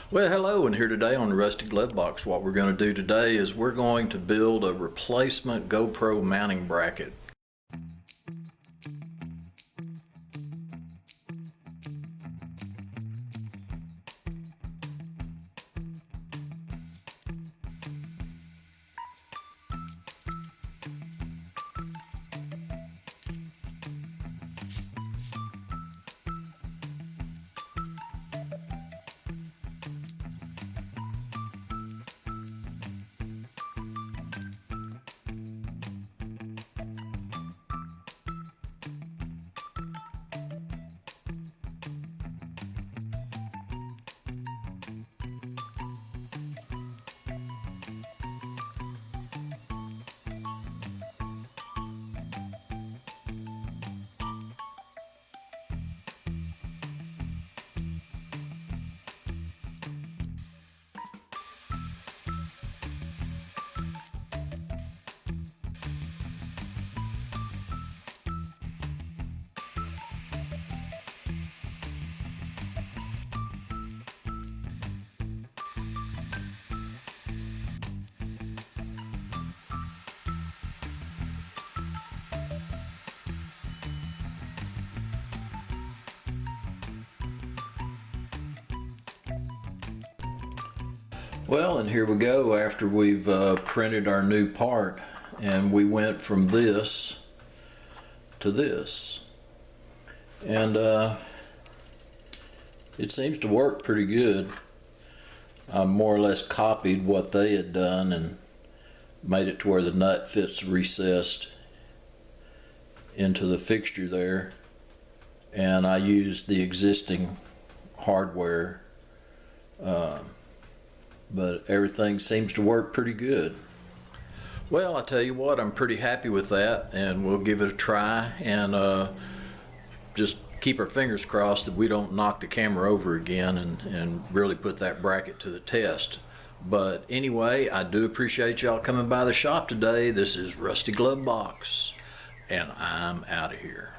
Well, hello, and here today on the Rusty Glovebox, what we're going to do today is we're going to build a replacement GoPro mounting bracket. Well, and here we go after we've printed our new part, and we went from this to this, and it seems to work pretty good. I more or less copied what they had done and made it to where the nut fits recessed into the fixture there, and I used the existing hardware, but everything seems to work pretty good. Well, I tell you what, I'm pretty happy with that, and we'll give it a try, and just keep our fingers crossed that we don't knock the camera over again and really put that bracket to the test. But anyway, I do appreciate y'all coming by the shop today. This is Rusty Glovebox, and I'm out of here.